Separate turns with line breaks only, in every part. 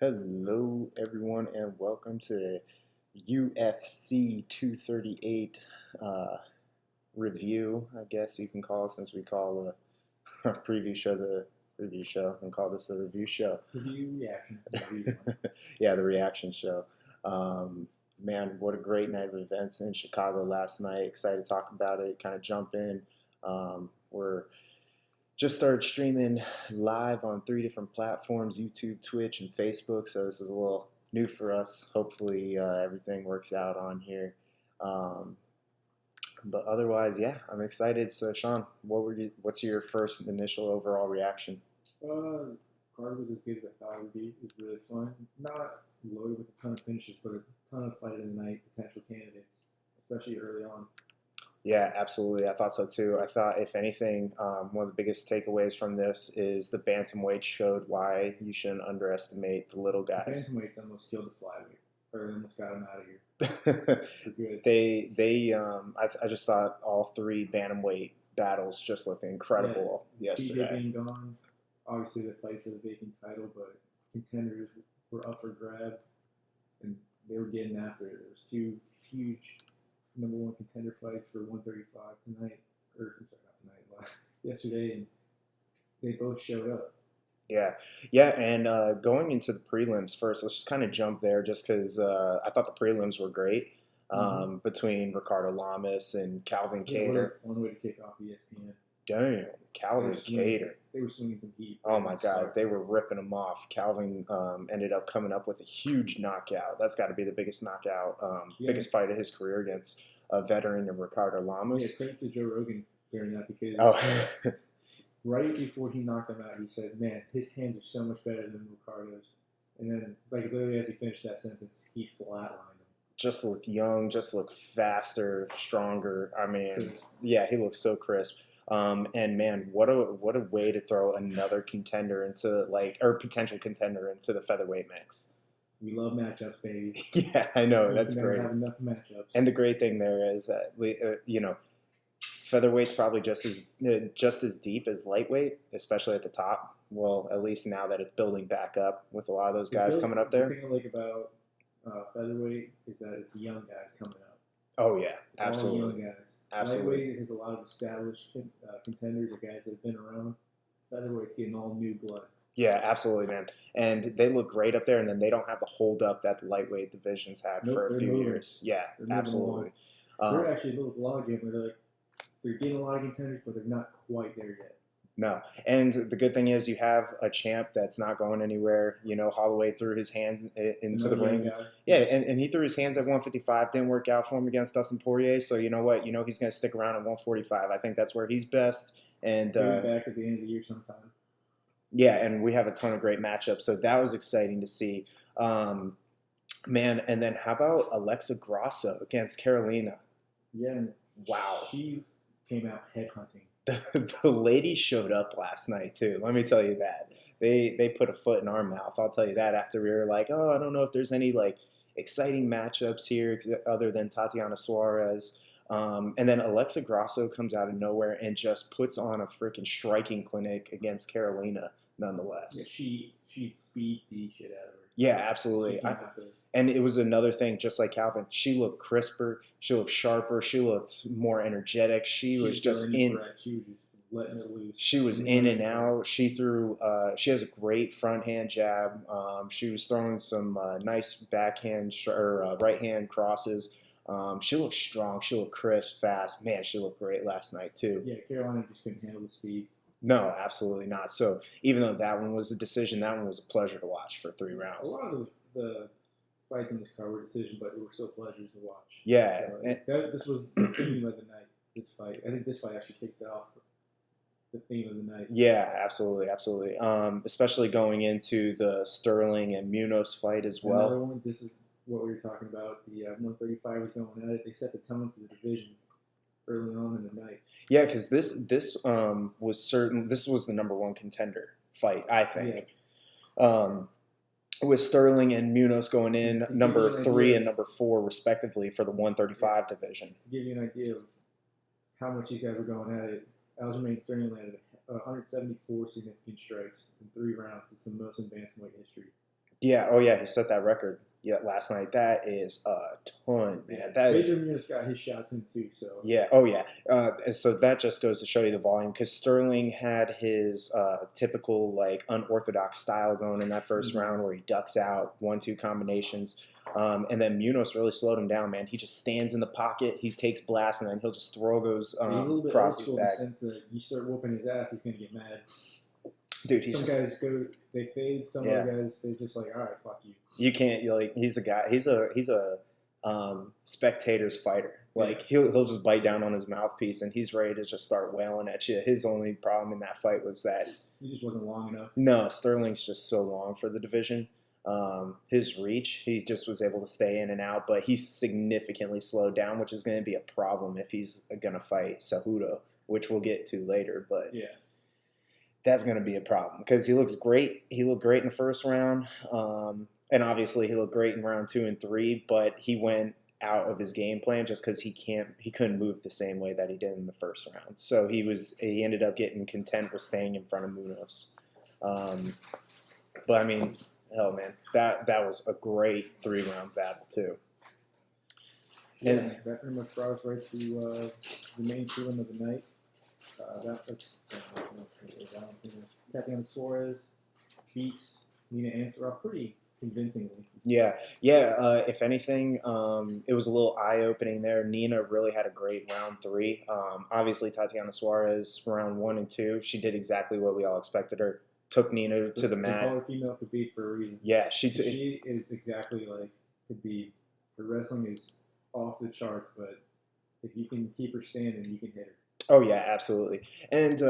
Hello, everyone, and welcome to UFC 238 review, I guess you can call it, since we call a preview show the review show and call this the review show.
Review reaction. Review.
Yeah, the reaction show. Man, what a great night of events in Chicago last night. Excited to talk about it, kind of jump in. We're just started streaming live on 3 different platforms: YouTube, Twitch, and Facebook. So this is a little new for us. Hopefully everything works out on here. Um, but otherwise, yeah, I'm excited. So Sean, what's your first initial overall reaction?
Card was as good as I thought it would be. It was really fun. Not loaded with a ton of finishes, but a ton of fight of the night potential candidates, especially early on.
Yeah, absolutely. I thought so too. I thought, if anything, one of the biggest takeaways from this is the bantamweight showed why you shouldn't underestimate the little guys.
Bantamweight's almost killed the flyweight, or almost got him out of here.
I just thought all three bantamweight battles just looked incredible yesterday.
TJ being gone, obviously the fight for the vacant title, but contenders were up for grab, and they were getting after it. There was two huge number one contender fights for 135 tonight, or I'm sorry, not tonight, yesterday, and they both showed up.
Yeah, and going into the prelims first, let's just kind of jump there, just because I thought the prelims were great between Ricardo Lamas and Calvin Kattar.
One way to kick off ESPN.
Damn, Calvin Kattar.
They were swinging some heat.
Oh my God, they were ripping him off. Calvin ended up coming up with a huge knockout. That's got to be the biggest knockout, biggest fight of his career against a veteran of Ricardo Lamas.
Yeah, thanks to Joe Rogan during that, because right before he knocked him out, he said, "Man, his hands are so much better than Ricardo's." And then, like literally as he finished that sentence, he flatlined him.
Just looked young, just looked faster, stronger. I mean, yeah, he looks so crisp. And man, what a way to throw another contender into or potential contender into the featherweight mix.
We love matchups, baby.
Yeah, I know, that's great.
Have enough matchups.
And the great thing there is that featherweight's probably just as deep as lightweight, especially at the top. Well, at least now that it's building back up with a lot of those guys coming up there.
The thing I like about featherweight is that it's young guys coming up.
Oh yeah, absolutely.
All young guys.
Absolutely.
Lightweight has a lot of established contenders or guys that have been around. Featherweight's getting all new blood.
Yeah, absolutely, man. And they look great up there, and then they don't have the hold up that the lightweight divisions had for a few years. Yeah, absolutely.
They're actually a little logjam where they're getting a lot of contenders, but they're not quite there yet.
No, and the good thing is you have a champ that's not going anywhere. Holloway threw his hands into the ring. Yeah, and he threw his hands at 155. Didn't work out for him against Dustin Poirier. So you know what? He's going to stick around at 145. I think that's where he's best. And
back at the end of the year sometime.
Yeah, and we have a ton of great matchups. So that was exciting to see. Man, and then how about Alexa Grasso against Carolina?
Yeah.
Wow.
She came out headhunting.
The ladies showed up last night too. Let me tell you that they put a foot in our mouth. I'll tell you that after we were like, oh, I don't know if there's any exciting matchups here other than Tatiana Suarez. And then Alexa Grasso comes out of nowhere and just puts on a freaking striking clinic against Carolina, nonetheless.
Yeah, she beat the shit out of her.
Yeah, absolutely. And it was another thing, just like Calvin. She looked crisper. She looked sharper. She looked more energetic. She was just in.
She was just letting it loose.
She was in and out. She threw. She has a great front hand jab. She was throwing some nice backhand or right hand crosses. She looked strong. She looked crisp, fast. Man, she looked great last night too.
Yeah, Carolina just couldn't handle the speed.
No, absolutely not. So even though that one was a decision, that one was a pleasure to watch for 3 rounds.
A lot of the fights in this card were decision, but it were still pleasures to watch.
Yeah.
So this was the theme of the night, this fight. I think this fight actually kicked off the theme of the night.
Yeah, absolutely. Especially going into the Sterling and Munoz fight as well.
Another one, this is what we were talking about. The 135 was going at it. They set the tone for the division early on in the night.
Yeah, because this was certain. This was the number 1 contender fight, I think. Yeah. With Sterling and Munoz going in number 3 and number 4 respectively for the 135 division.
To give you an idea of how much these guys were going at it, Aljamain Sterling landed 174 significant strikes in 3 rounds. It's the most in bantamweight history.
Yeah. Oh yeah. He set that record. Yeah, last night. That is a ton,
Yeah,
man. That is.
Pedro Munoz got his shots in too. So
Yeah. Oh yeah. And so that just goes to show you the volume because Sterling had his typical like unorthodox style going in that first round where he ducks out 1-2 combinations, and then Munoz really slowed him down. Man, he just stands in the pocket. He takes blasts and then he'll just throw those
he's a little bit old
crosses
school in the
back.
sense that you start whooping his ass, he's gonna get mad.
Dude, he's
Some
just
guys go, they fade. Some
yeah.
other guys, they just like, all right, fuck you.
You can't like he's a guy. He's a spectator's fighter. Like he'll just bite down on his mouthpiece and he's ready to just start wailing at you. His only problem in that fight was that
He just wasn't long enough.
no, Sterling's just so long for the division. His reach, he just was able to stay in and out, but he's significantly slowed down, which is going to be a problem if he's going to fight Cejudo, which we'll get to later. But
Yeah.
that's going to be a problem because he looks great. He looked great in the first round, and obviously he looked great in round 2 and 3. But he went out of his game plan just because he couldn't move the same way that he did in the first round. So he ended up getting content with staying in front of Munoz. But I mean, hell, man, that was a great 3-round battle too.
Yeah, that pretty much brought us right to the main prelim of the night. Tatiana Suarez beats Nina Ansaroff pretty convincingly.
Yeah. If anything, it was a little eye-opening there. Nina really had a great round 3. Obviously, Tatiana Suarez, round 1 and 2, she did exactly what we all expected her. Took Nina to the mat.
They call her female Khabib for a reason.
Yeah,
she is exactly like Khabib. Her wrestling is off the charts, but if you can keep her standing, you can hit her.
Oh yeah, absolutely. And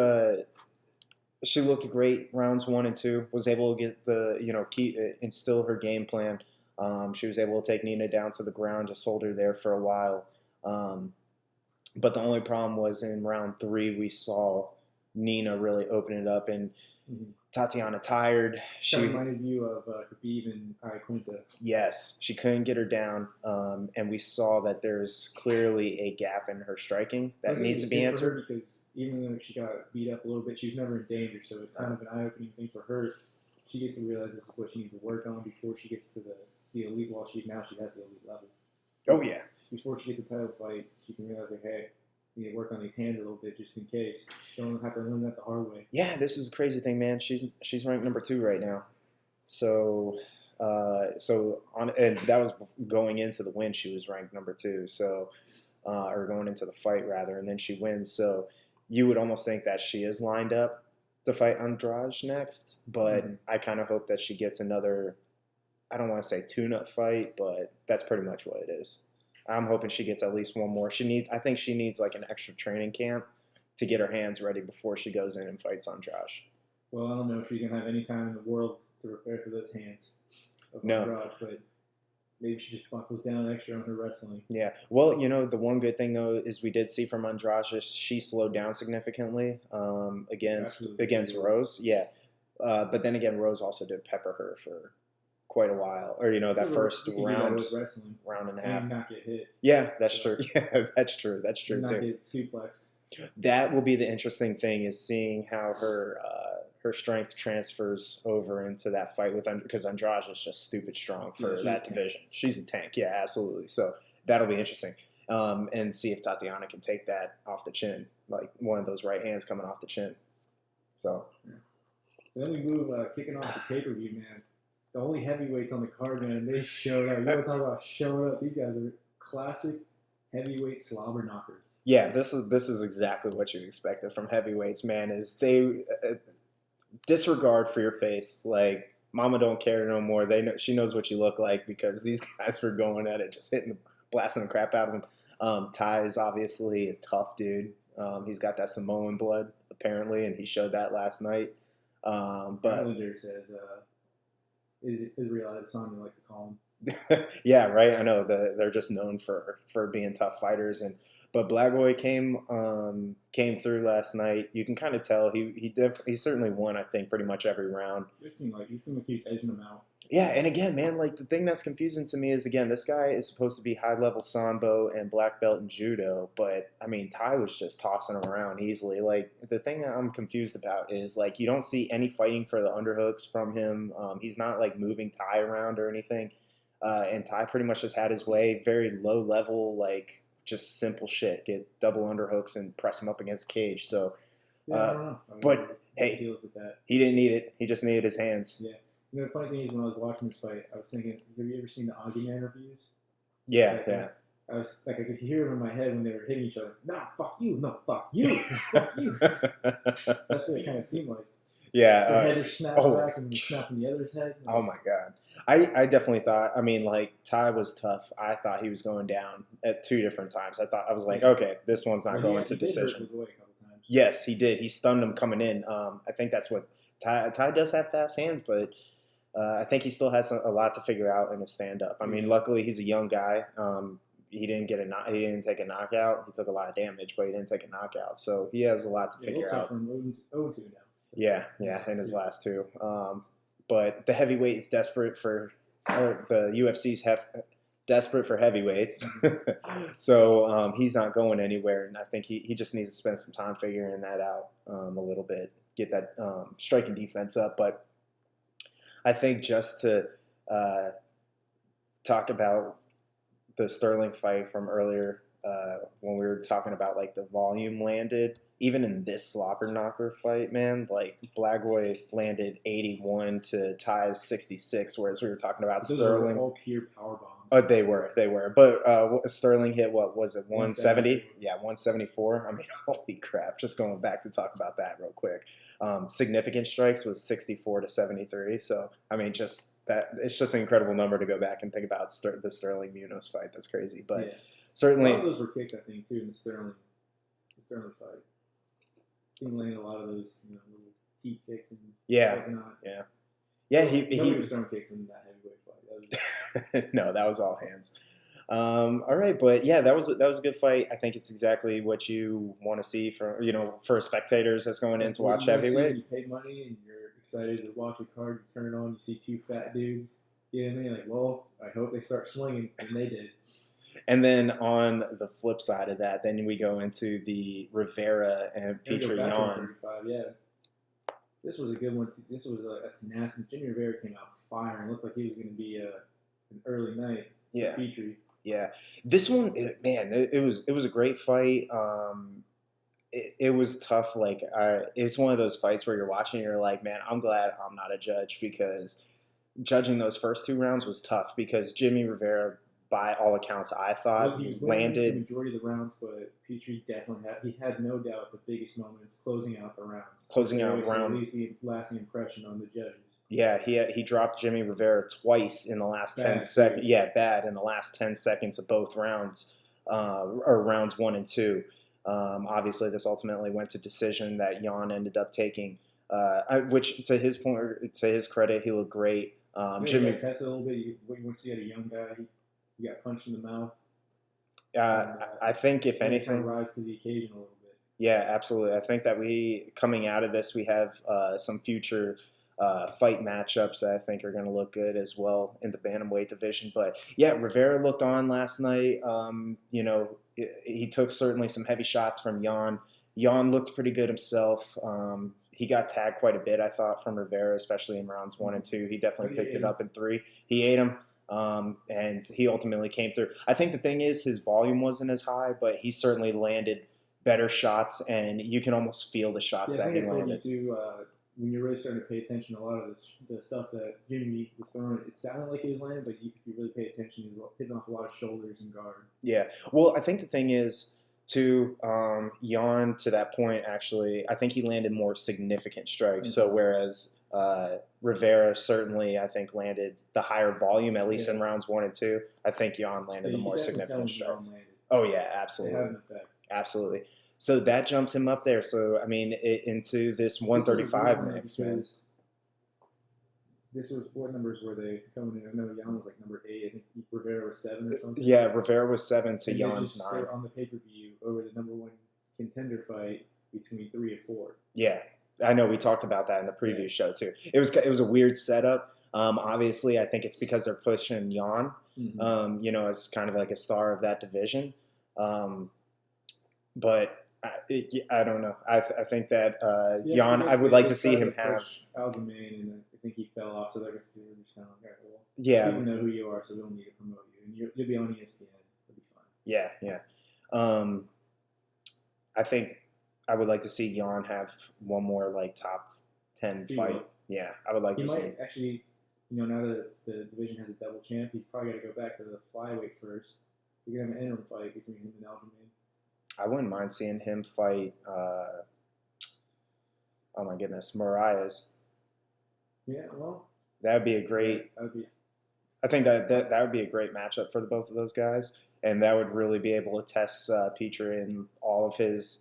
she looked great rounds 1 and 2. Was able to get instill her game plan. She was able to take Nina down to the ground, just hold her there for a while. But the only problem was in round 3 we saw Nina really open it up and Tatiana tired.
She reminded you of Khabib and Iaquinta.
Yes, she couldn't get her down, and we saw that there's clearly a gap in her striking that needs to be answered.
Because even though she got beat up a little bit, she was never in danger, so it's kind of an eye-opening thing for her. She gets to realize this is what she needs to work on before she gets to the elite. While she's at the elite level.
Oh yeah.
Before she gets the title fight, she can realize like, hey, you need to work on these hands a little bit just in case. Don't have to learn that the hard way.
Yeah, this is the crazy thing, man. She's ranked number 2 right now. So and that was going into the win. She was ranked number 2. So or going into the fight rather, and then she wins. So you would almost think that she is lined up to fight Andrade next. But I kind of hope that she gets another. I don't want to say tune-up fight, but that's pretty much what it is. I'm hoping she gets at least one more. I think she needs like an extra training camp to get her hands ready before she goes in and fights Andrade.
Well, I don't know if she's gonna have any time in the world to prepare for those hands of
No.
Andrade, but maybe she just buckles down extra on her wrestling.
Yeah. Well, the one good thing though is we did see from Andrade she slowed down significantly against Rose. Yeah. But then again, Rose also did pepper her for quite a while, or that first round and a half.
And not get hit.
Yeah, that's true. Yeah, that's true. That's true
and
too.
Not get suplexed.
That will be the interesting thing is seeing how her strength transfers over into that fight with because Andrade is just stupid strong for that division. She's a tank. Yeah, absolutely. So that'll be interesting. And see if Tatiana can take that off the chin, like one of those right hands coming off the chin. So.
Yeah. Then we move kicking off the pay-per-view, man. The only heavyweights on the card, man, they showed up. You want to talk about showing up? These guys are classic heavyweight slobber knockers.
Yeah, this is exactly what you expected from heavyweights, man. Is they disregard for your face, like Mama don't care no more. She knows what you look like because these guys were going at it, just blasting the crap out of him. Ty is obviously a tough dude. He's got that Samoan blood apparently, and he showed that last night. But
Islander says. Israel Adesanya likes to call him.
Yeah, right. I know they're just known for being tough fighters, but Black Boy came through last night. You can kind of tell he certainly won. I think pretty much every round.
It seemed like he was edging them out.
Yeah, and again, man, like the thing that's confusing to me is again, this guy is supposed to be high level sambo and black belt in judo, but I mean, Ty was just tossing him around easily. Like the thing that I'm confused about is like you don't see any fighting for the underhooks from him. He's not like moving Ty around or anything, and Ty pretty much just had his way, very low level, like just simple shit, get double underhooks and press him up against the cage. So,
Yeah, I
uh,
don't know. I mean,
but
what the
hey,
deal is with that?
he didn't need it. He just needed his hands.
Yeah. You know, the funny thing is, when I was watching this fight, I was thinking, have you ever seen the Augie Man reviews?
Yeah,
Like,
yeah.
I was like, I could hear them in my head when they were hitting each other. Nah, fuck you. No, fuck you. Fuck you. That's what it kind of seemed like.
Yeah.
Their heads are snapping
Oh,
back and snapping the other's head.
oh my God. I definitely thought. I mean, like Ty was tough. I thought he was going down at two different times. I was like,
Yeah.
okay, this one's not
Well,
going to
he did hurt
decision.
Lagoy a couple times.
Yes, he did. He stunned him coming in. I think that's what Ty does have fast hands, but I think he still has a lot to figure out in his stand up. I mean, luckily he's a young guy. He didn't take a knockout. He took a lot of damage, but he didn't take a knockout. So he has a lot to
Yeah,
figure out.
from 0-2 now.
Yeah, yeah, in his last two. But the heavyweight is desperate for, or the UFC's desperate for heavyweights. So he's not going anywhere, and I think he just needs to spend some time figuring that out a little bit, get that striking defense up. But I think just to talk about the Sterling fight from earlier when we were talking about like the volume landed. Even in this slobber knocker fight, man, like Blagoy landed 81 to Ty's 66, whereas we were talking about
Those
Sterling.
are all pure power bombs.
They were. But Sterling hit what was it, 170?
170.
Yeah, 174. I mean, holy crap! Just going back to talk about that real quick. Significant strikes was 64 to 73. So I mean, just that it's just an incredible number to go back and think about the Sterling Munoz fight. That's crazy, but
Yeah.
certainly
A lot of those were kicks, I think, too, in the Sterling fight. He landed a lot of those, little T kicks and whatnot.
yeah.
Nobody was throwing kicks in that heavyweight fight. That was
No, that was all hands. All right, but yeah, that was a good fight. I think it's exactly what you want to see for for spectators that's going in to watch heavyweight.
You pay money and you're excited to watch a card. You turn it on, you see two fat dudes. You know what I mean? Like, well, I hope they start swinging, and they did.
And then on the flip side of that, then we go into the Rivera and Petr Yan.
Yeah, this was a good one. This was a tenacity. Jimmy Rivera came out firing. Looked like he was going to be an early night.
Yeah.
Petrie.
Yeah, this one, man, it was a great fight. It was tough. Like, it's one of those fights where you're watching, and you're like, man, I'm glad I'm not a judge because judging those first two rounds was tough because Jimmy Rivera, by all accounts, I thought
he
landed
the majority of the rounds, but Petrie definitely had no doubt the biggest moments closing out the rounds. At least the lasting impression on the judges.
Yeah, he dropped Jimmy Rivera twice in the last 10 seconds. Yeah, bad in the last 10 seconds of both rounds, or rounds 1 and 2. Obviously, this ultimately went to decision that Yan ended up taking, which to his point, to his credit, he looked great.
Jimmy tested a little bit. What you want to see out of a young guy? He got punched in the mouth.
I think if anything,
rise to the occasion a little bit.
Yeah, absolutely. I think that coming out of this, we have some future fight matchups that I think are going to look good as well in the bantamweight division. But yeah, Rivera looked on last night. He took certainly some heavy shots from Yan. Yan looked pretty good himself. He got tagged quite a bit, I thought, from Rivera, especially in rounds 1 and 2. He definitely picked it up in 3. He ate him. And he ultimately came through. I think the thing is his volume wasn't as high, but he certainly landed better shots, and you can almost feel the shots that he landed.
When you're really starting to pay attention to a lot of the stuff that Jimmy was throwing, it sounded like he was landing, but if you really pay attention, he was hitting off a lot of shoulders and guard.
Yeah. Well, I think the thing is, to Yan, to that point, actually, I think he landed more significant strikes. Mm-hmm. So whereas Rivera certainly, I think, landed the higher volume, at least in rounds 1 and 2. I think Yan landed the more significant strikes. Oh, yeah, absolutely. Absolutely. So that jumps him up there. So, I mean, into this 135 mix, man.
This was, what numbers were they coming in? I know Yan was like number 8. I think Rivera was 7 or something.
Yeah, Rivera was 7 to Yan's 9.
On the pay-per-view over the number 1 contender fight between 3 and 4.
Yeah. I know we talked about that in the preview show too. It was a weird setup. Obviously, I think it's because they're pushing Jan,
Mm-hmm.
as kind of like a star of that division. Um, but I don't know. I think that
Yeah, because I
Jan, I
guess
would
they,
like
they
to see
tried to
him have.
push Aljamain, and I think he fell off. So they're just kind of like, all right, well,
Yeah,
people know who you are, so we don't need to promote you, and you'll be on ESPN. It'll be fine.
yeah, yeah. Um, I think I would like to see Jan have one more like top 10
He
fight.
will.
Yeah, I would like
He
to see.
might actually, now that the division has a double champ, he's probably got to go back to the flyweight first. You can have an interim fight between him and Aljamain.
I wouldn't mind seeing him fight. Oh my goodness, Marias.
Yeah, well,
That would be a
that,
great.
that would be.
I think that would be a great matchup for the both of those guys, and that would really be able to test Peter in all of his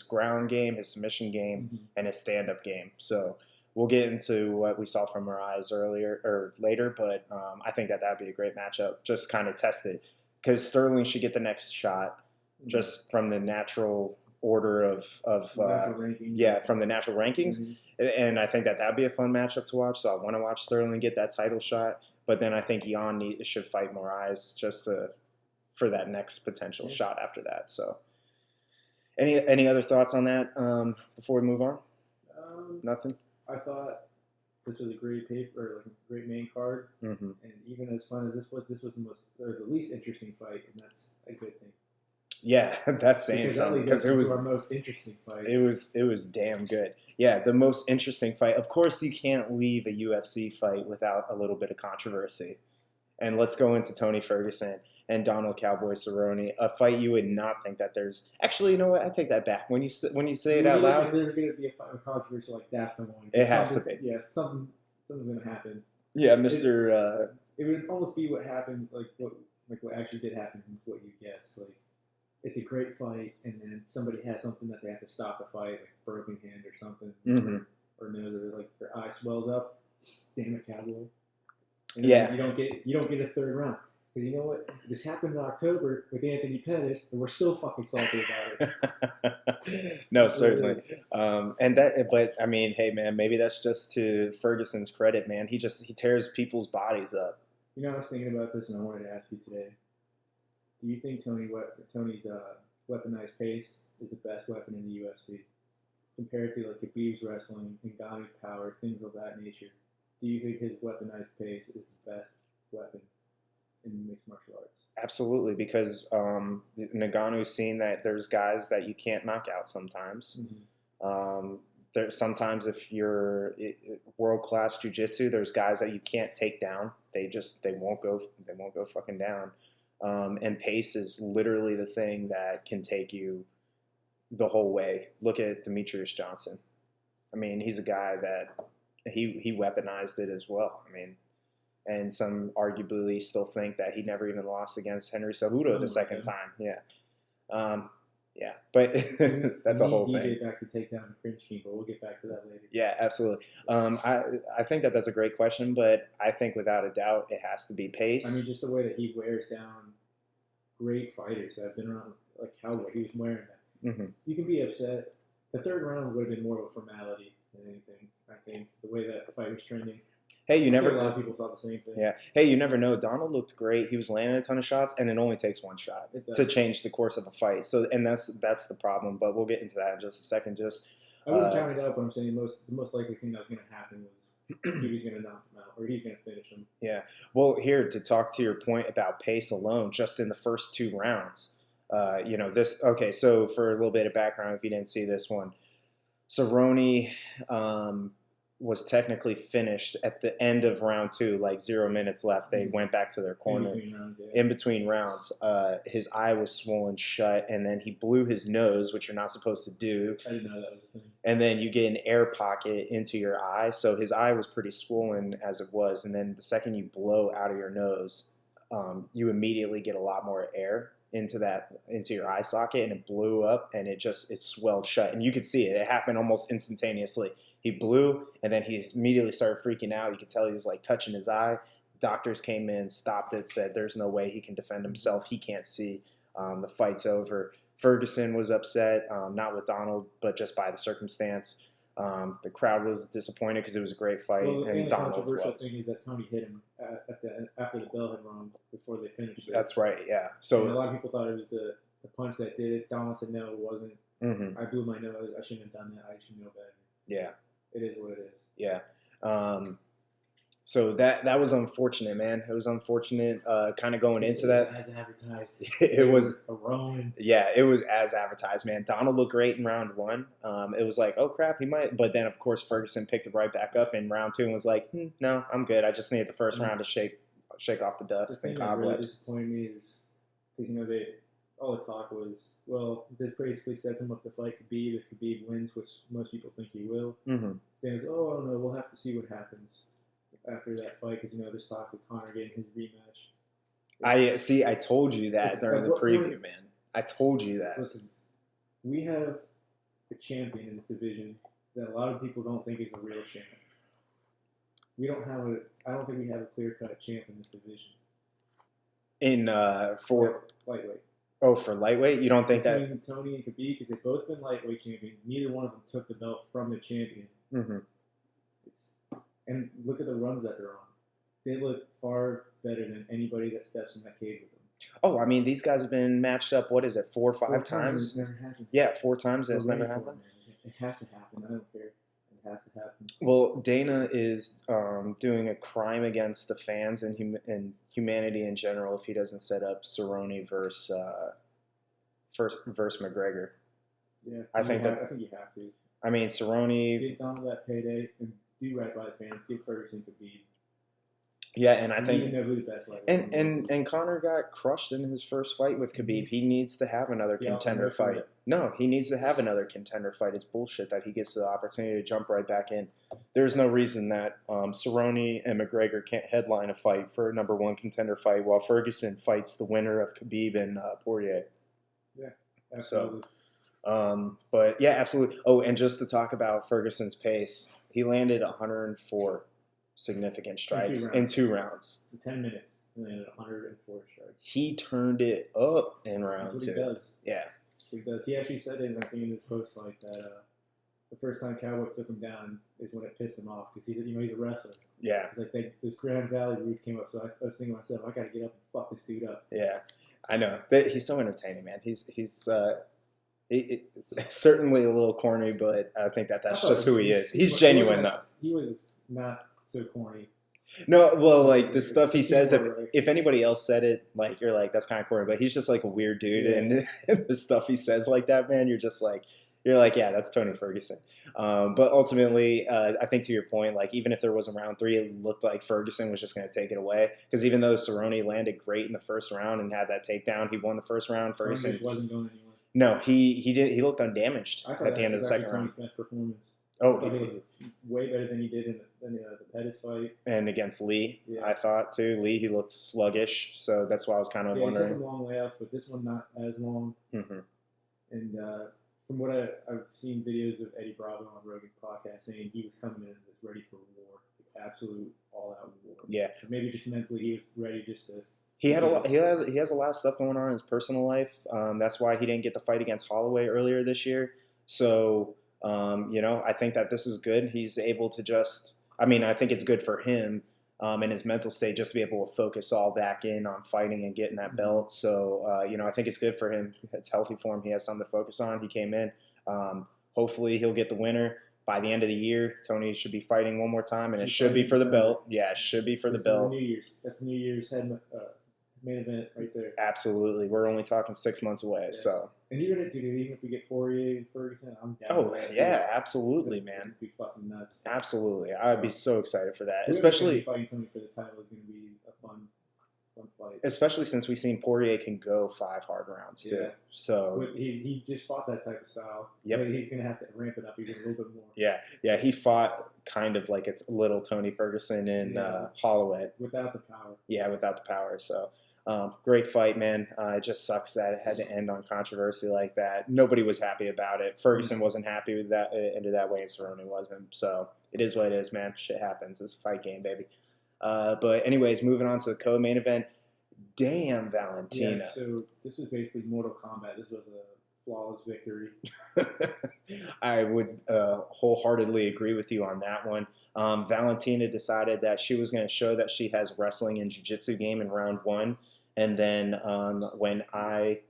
ground game, his submission game,
Mm-hmm.
and his stand up game. So we'll get into what we saw from Marias earlier or later, but I think that would be a great matchup. Just kind of test it because Sterling should get the next shot
Mm-hmm.
just from the natural order of
Natural rankings.
yeah, from the natural rankings.
Mm-hmm.
And I think that would be a fun matchup to watch. So I want to watch Sterling get that title shot. But then I think Jan should fight Moraes just for that next potential shot after that. So any other thoughts on that before we move on? Nothing?
I thought this was a great paper, like a great main card,
Mm-hmm.
and even as fun as this was the most, or the least interesting fight, and that's a good thing.
Yeah, that's saying
Because
something.
that leads
Because
us
it
into our
was
most interesting fight.
it was damn good. Yeah, the most interesting fight. Of course, you can't leave a UFC fight without a little bit of controversy. And let's go into Tony Ferguson and Donald Cowboy Cerrone, a fight you would not think that there's. Actually, you know what? I take that back. When you say it out
If
loud,
there's going to be a fight with controversy, like that's the one.
it has to be.
Yeah, something's going to happen.
Yeah, Mr.
It would almost be what happened, like what actually did happen, from what you guess. Like, it's a great fight, and then somebody has something that they have to stop the fight, like a broken hand or something,
Mm-hmm.
or nose, or like their eye swells up. Damn it, Cowboy! And
Yeah.
you don't get a third round. Because you know what? This happened in October with Anthony Pettis, and we're still fucking salty about
it. No, certainly. But I mean, hey, man, maybe that's just to Ferguson's credit, man. He tears people's bodies up.
I was thinking about this, and I wanted to ask you today. Do you think Tony's weaponized pace is the best weapon in the UFC compared to like Khabib's wrestling, Ngannou's power, things of that nature? Do you think his weaponized pace is the best weapon in mixed martial arts?
Absolutely, because Ngannou's seen that there's guys that you can't knock out sometimes.
Mm-hmm.
There's sometimes if you're world-class jiu-jitsu, there's guys that you can't take down. They won't go fucking down. And pace is literally the thing that can take you the whole way. Look at Demetrius Johnson. I mean, he's a guy that he weaponized it as well. I mean, and some arguably still think that he never even lost against Henry Cejudo the second time. Yeah. Yeah, but that's a whole thing.
DJ back to take down the Cringe King, but we'll get back to that later.
Yeah, absolutely. I think that's a great question, but I think without a doubt it has to be pace.
I mean, just the way that he wears down great fighters that have been around, like Cowboy, he was wearing that.
Mm-hmm.
You can be upset. The third round would have been more of a formality than anything, I think, the way that the fight was trending.
Hey, a
lot of people thought the same thing.
Yeah. Hey, you never know. Donald looked great. He was landing a ton of shots, and it only takes one shot to change the course of a fight. So, and that's the problem. But we'll get into that in just a second.
I wouldn't count it out, but I'm saying the most likely thing that was going to happen was he was going to knock him out, or he's going to finish him.
Yeah. Well, here to talk to your point about pace alone, just in the first 2 rounds. This. Okay, so for a little bit of background, if you didn't see this one, Cerrone was technically finished at the end of round 2, like 0 minutes left. They went back to their corner. In between rounds, his eye was swollen shut, and then he blew his nose, which you're not supposed to do.
I didn't know that was a thing.
And then you get an air pocket into your eye. So his eye was pretty swollen as it was. And then the second you blow out of your nose, you immediately get a lot more air into your eye socket, and it blew up, and it swelled shut. And you could see it. It happened almost instantaneously. He blew, and then he immediately started freaking out. You could tell he was like touching his eye. Doctors came in, stopped it, said there's no way he can defend himself. He can't see. The fight's over. Ferguson was upset, not with Donald, but just by the circumstance. The crowd was disappointed because it was a great fight,
Well,
and
the
Donald
controversial
was.
thing is that Tony hit him after the bell had rung before they finished it.
That's right, yeah.
And a
So,
lot of people thought it was the punch that did it. Donald said no, it wasn't.
mhm,
I blew my nose. I shouldn't have done that. I should know better.
yeah,
It is what it is.
yeah. So that was unfortunate, man. It was unfortunate, kind of going into that.
As advertised.
It was,
a Roman.
yeah, it was as advertised, man. Donald looked great in round one. It was like, oh crap, he might. But then, of course, Ferguson picked it right back up in round two and was like, no, I'm good. I just needed the first round to shake off the
The
dust
thing
and
that really
cobwebs.
disappointed me is because all the talk was, well, this basically sets him up to fight Khabib if Khabib wins, which most people think he will.
Mm-hmm.
Then it's, oh no, we'll have to see what happens after that fight because there's talk of Conor getting his rematch.
I told you that
Listen,
during the
what
preview,
point-
man. I told you that.
Listen, we have a champion in this division that a lot of people don't think is the real champ. I don't think we have a clear-cut champ in this division.
For
lightweight.
for lightweight, you don't think that?
Between Tony and Khabib, because they've both been lightweight champions. Neither one of them took the belt from the champion.
Mm-hmm.
And look at the runs that they're on. They look far better than anybody that steps in that cage with them.
Oh, I mean, these guys have been matched up. What is it, 4 or 5 times?
It's never happened.
Yeah, 4 times. It's
We're
never
ready for
happened.
It has to happen. I don't care. It has to happen.
Well, Dana is doing a crime against the fans and humanity in general if he doesn't set up Cerrone versus McGregor.
Yeah,
I think
you have to.
I mean, Cerrone.
Give Donald that payday and do right by the fans. Give Ferguson Khabib.
Yeah, and I think
even know who the best lightweight
and Conor got crushed in his first fight with Khabib. He needs to have another contender fight. No, he needs to have another contender fight. It's bullshit that he gets the opportunity to jump right back in. There's no reason that Cerrone and McGregor can't headline a fight for a number 1 contender fight while Ferguson fights the winner of Khabib and Poirier.
Yeah, absolutely.
So, but yeah, absolutely. Oh, and just to talk about Ferguson's pace, he landed 104 significant strikes in 2 rounds.
In 10 minutes, he landed 104 strikes.
He turned it up in round 2.
That's what he does.
Yeah.
He does. He actually said it, I think, in his post fight that the first time Cowboy took him down is when it pissed him off because he's a wrestler.
Yeah.
It's like those Grand Valley roots came up, so I was thinking to myself, I got to get up and fuck this dude up.
Yeah, I know. He's so entertaining, man. He's certainly a little corny, but I think that's just who he is. He's genuine, though.
He was not so corny.
No, well, like the stuff he says, if anybody else said it, like you're like, that's kind of corny, but he's just like a weird dude, and the stuff he says like that, man, you're like, yeah, that's Tony Ferguson. But ultimately, I think to your point, like even if there was a round 3, it looked like Ferguson was just going to take it away because even though Cerrone landed great in the first round and had that takedown, he won the first round. Ferguson
wasn't going anywhere.
No, he did. He looked undamaged at the end of the second round.
Tony's best performance.
Oh,
I thought he was way better than he did in the Pettis fight.
And against Lee,
yeah.
I thought too. Lee, he looked sluggish, so that's why I was kind of wondering.
He had some long layouts, but this one not as long.
Mm-hmm.
And from what I've seen videos of Eddie Bravo on Rogan's podcast saying he was coming in as ready for war, absolute all-out war.
Yeah.
So maybe just mentally he was ready just to.
He had a lot. He has a lot of stuff going on in his personal life. That's why he didn't get the fight against Holloway earlier this year. So. I think that this is good. He's able to I think it's good for him in his mental state just to be able to focus all back in on fighting and getting that belt. So, I think it's good for him. It's healthy for him. He has something to focus on. He came in. Hopefully he'll get the winner. By the end of the year, Tony should be fighting one more time, and it should be for the belt. Yeah, it should be for the belt.
That's New Year's main event right there.
Absolutely. We're only talking 6 months away, so.
And even if we get Poirier and Ferguson, I'm down.
Oh yeah, absolutely, man.
It'd be fucking nuts.
Absolutely, I'd be so excited for that.
Whoever's
Especially
fighting Tony for the title is going to be a fun fight.
Especially since we've seen Poirier can go 5 hard rounds too.
Yeah.
So
but he just fought that type of style.
Yep.
But he's going to have to ramp it up even a little bit more.
Yeah. He fought kind of like it's little Tony Ferguson and Holloway
without the power.
Yeah, without the power. So. Great fight, man. It just sucks that it had to end on controversy like that. Nobody was happy about it. Ferguson wasn't happy with that. It ended that way, and Cerrone wasn't. So it is what it is, man. Shit happens. It's a fight game, baby. But anyways, moving on to the co-main event. Damn, Valentina.
Yeah, so this was basically Mortal Kombat. This was a flawless victory.
I would wholeheartedly agree with you on that one. Valentina decided that she was going to show that she has wrestling and jiu-jitsu game in round one. And then when I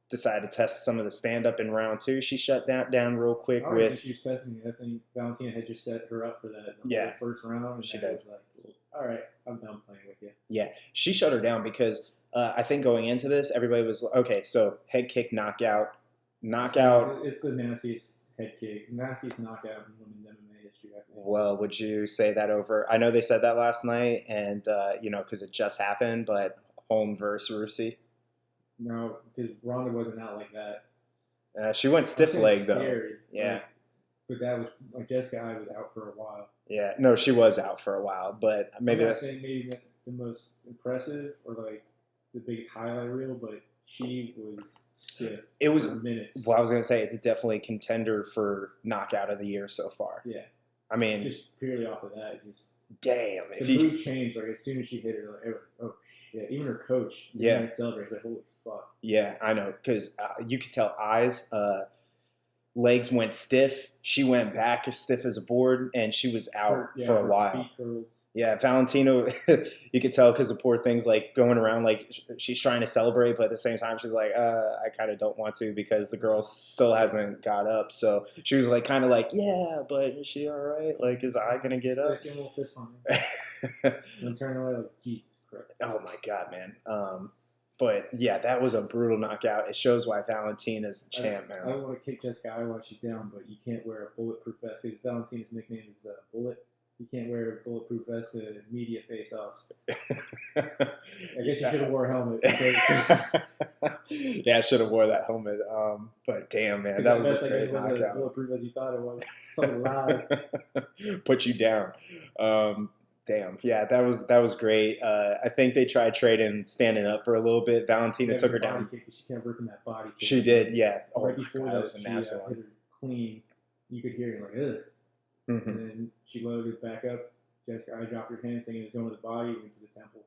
decided to test some of the stand-up in round two, she shut that down real quick
I don't think
with,
she was testing it. I think Valentina had just set her up for that in the
yeah,
whole first round. And
she
I
did.
was like, all right, I'm done playing with you.
Yeah, she shut her down because I think going into this, everybody was okay. So head kick, knockout, knockout.
It's the nastiest head kick, nastiest knockout in women's MMA history, I think.
Well, would you say that over? I know they said that last night, and because it just happened, but home versus Rusi.
No, because Ronda wasn't out like that.
She went stiff leg though.
Scary,
Yeah.
But that was like Jessica I was out for a while.
Yeah. No, she was out for a while, but maybe
I'm not
that's
saying maybe the most impressive or like the biggest highlight reel, but she was stiff.
it was.
For minutes.
Well, I was gonna say it's definitely a contender for knockout of the year so far.
Yeah.
I mean,
Just purely off of that, just
damn. If
the
you
mood changed like as soon as she hit her. Like, oh shit! Even her coach,
Yeah.
celebrated. Like, holy fuck.
Yeah, I know, because you could tell eyes, legs went stiff. She went back as stiff as a board, and she was out for a
her
while.
feet curled.
Yeah, Valentino, you could tell because the poor thing's like going around like she's trying to celebrate, but at the same time she's like, I kind of don't want to because the girl still hasn't got up. So she was like, kind of like, yeah, but is she all right? Like, is I gonna get up?
Give a little fist bump. And turn away like Jesus Christ.
Oh my God, man. But yeah, that was a brutal knockout. It shows why Valentina's the champ, man.
I don't want to kick Jessica I while she's down, but you can't wear a bulletproof vest because Valentina's nickname is Bullet. You can't wear a bulletproof vest to media face-offs. I guess you should have wore a helmet.
Yeah, I should have wore that helmet. But damn, man, that was a great knockout.
As bulletproof as you thought it was. Something loud.
Put you down. Damn, yeah, that was great. I think they tried trading standing up for a little bit. Valentina took her down.
Kick, she kept working that body kick.
She did, yeah.
Right before that was a nasty one. Hit her clean. You could hear it like, ugh. Mm-hmm. And then she loaded back up. Jessica, I dropped her hands, thinking it was going to the body, went to the temple.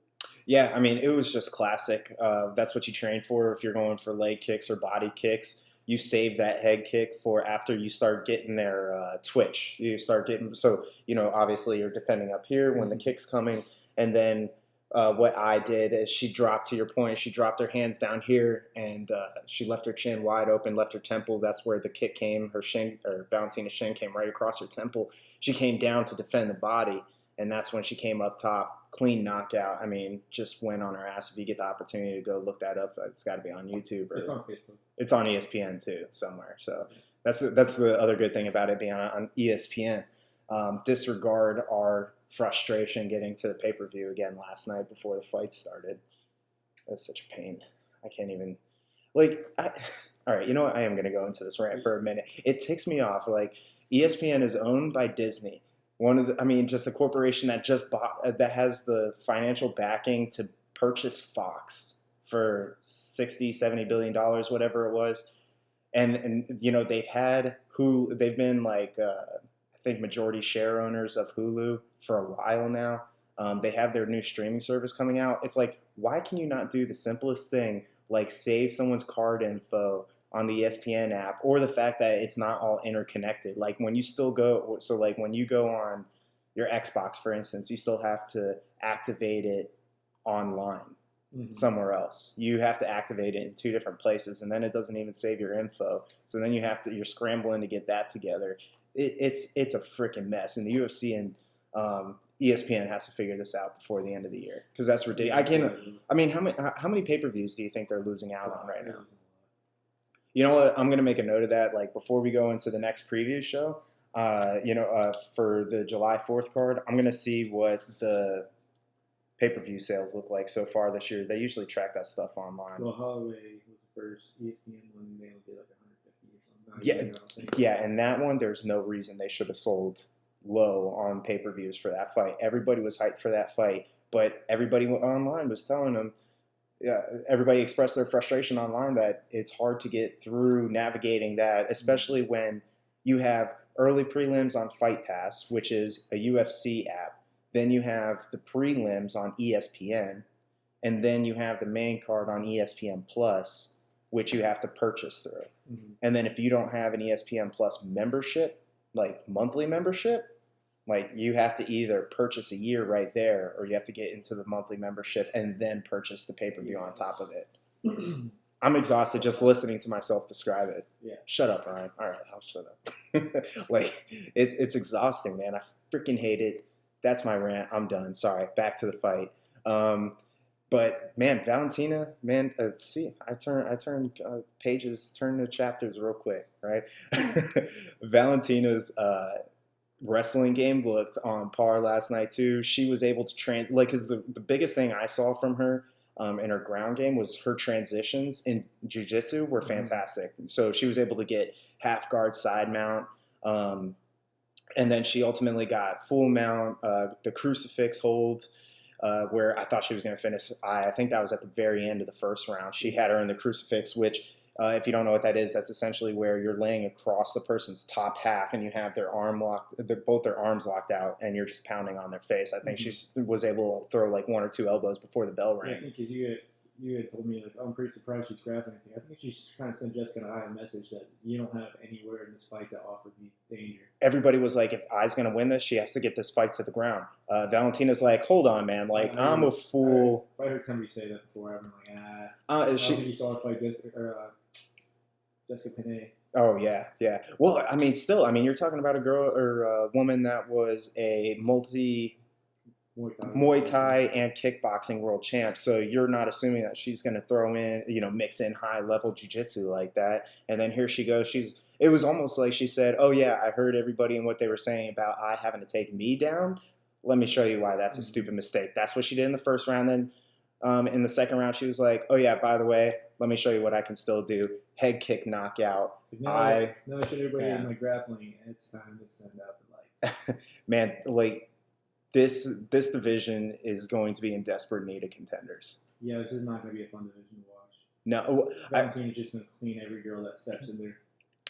Yeah, I mean, it was just classic. That's what you train for if you're going for leg kicks or body kicks. You save that head kick for after you start getting their twitch. You start getting, so, obviously you're defending up here when the kick's coming. And then what I did is she dropped, to your point, she dropped her hands down here and she left her chin wide open, left her temple. That's where the kick came. Her shin, or Valentina's shin came right across her temple. She came down to defend the body. And that's when she came up top, clean knockout. I mean, just went on her ass. If you get the opportunity to go look that up, it's got to be on YouTube. Or,
it's on Facebook.
It's on ESPN too, somewhere. So that's the other good thing about it being on ESPN. Disregard our frustration getting to the pay-per-view again last night before the fight started. That's such a pain. I can't even, all right, you know what? I am going to go into this rant for a minute. It ticks me off. Like, ESPN is owned by Disney. Just a corporation that just bought, that has the financial backing to purchase Fox for $60-70 billion, whatever it was. And they've had Hulu, they've been I think majority share owners of Hulu for a while now. They have their new streaming service coming out. It's like, why can you not do the simplest thing, like save someone's card info on the ESPN app, or the fact that it's not all interconnected? Like when you still go, so like when you go on your Xbox, for instance, you still have to activate it online somewhere else. You have to activate it in two different places, and then it doesn't even save your info. So then you're scrambling to get that together. It's a freaking mess, and the UFC and ESPN has to figure this out before the end of the year, because that's ridiculous. How many pay-per-views do you think they're losing out on right now? You know what? I'm going to make a note of that. Like before we go into the next preview show, for the July 4th card, I'm going to see what the pay-per-view sales look like so far this year. They usually track that stuff online.
Well, Holloway was the first ESPN one. They only did like 150 or something.
Yeah, and that one, there's no reason they should have sold low on pay-per-views for that fight. Everybody was hyped for that fight, but everybody online was telling them, everybody expressed their frustration online that it's hard to get through navigating that, especially when you have early prelims on Fight Pass, which is a UFC app. Then you have the prelims on ESPN, and then you have the main card on ESPN Plus. which you have to purchase through.
Mm-hmm.
And then if you don't have an ESPN Plus membership, like monthly membership, like you have to either purchase a year right there, or you have to get into the monthly membership and then purchase the pay-per-view on top of it. I'm exhausted just listening to myself describe it.
Yeah.
Shut up, Ryan. All right, I'll shut up. Like, it's exhausting, man. I freaking hate it. That's my rant. I'm done. Sorry. Back to the fight. But man, Valentina, man, see, I turned pages, turn to chapters real quick, right? Valentina's wrestling game looked on par last night too. She was able to because the biggest thing I saw from her in her ground game was her transitions in jiu-jitsu were fantastic. So she was able to get half guard side mount. And then she ultimately got full mount, the crucifix hold, where I thought she was going to finish. I think that was at the very end of the first round. She had her in the crucifix, which, if you don't know what that is, that's essentially where you're laying across the person's top half and you have their arm locked, both their arms locked out, and you're just pounding on their face. I think she was able to throw like 1 or 2 elbows before the bell rang.
Yeah, I think because you had told me, like, oh, I'm pretty surprised she's grappling anything. I think she's trying to send Jessica and I a message that you don't have anywhere in this fight that offered me danger.
Everybody was like, if I's going to win this, she has to get this fight to the ground. Valentina's like, hold on, man. Like, I'm a fool.
If I heard somebody say that before, I've been like, I don't think you saw her fight Jessica Penne.
Oh, yeah, yeah. Well, I mean, still, I mean, you're talking about a girl or a woman that was a Muay Thai and kickboxing world champ. So you're not assuming that she's going to throw in, mix in high level jiu-jitsu like that. And then here she goes. It was almost like she said, oh yeah, I heard everybody and what they were saying about I having to take me down. Let me show you why that's a stupid mistake. That's what she did in the first round. Then in the second round, she was like, oh yeah, by the way, let me show you what I can still do. Head kick knockout.
So now I should everybody in my grappling, and it's time to send out the lights.
Man, like, this division is going to be in desperate need of contenders.
Yeah, this is not going to be a fun division to watch.
No,
Valentina's just going to clean every girl that steps in there.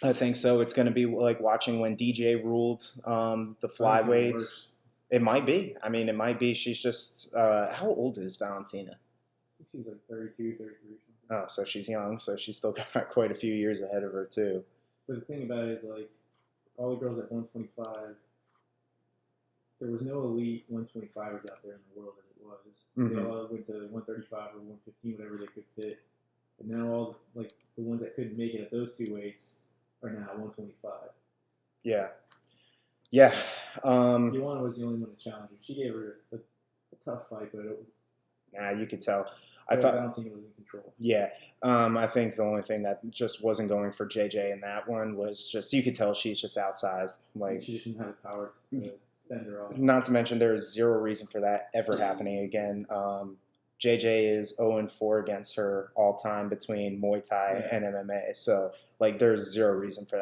I think so. It's going to be like watching when DJ ruled the flyweights. It might be. I mean, it might be. She's just how old is Valentina?
I think she's like 32, 33.
Oh, so she's young. So she's still got quite a few years ahead of her too.
But the thing about it is, like, all the girls at 125. There was no elite 125ers out there in the world as it was. They all went to 135 or 115, whatever they could fit. And now all the ones that couldn't make it at those 2 weights are now at 125.
Yeah. Yeah.
Joanna was the only one to challenge her. She gave her a tough fight, but
you could tell.
I thought Valentina was in control.
Yeah. I think the only thing that just wasn't going for JJ in that one was just, you could tell she's just outsized. Like,
she just didn't have the power to fend her off.
Not to mention there is zero reason for that ever happening again. JJ is 0-4 against her all time between Muay Thai and MMA. So, like, there's zero reason for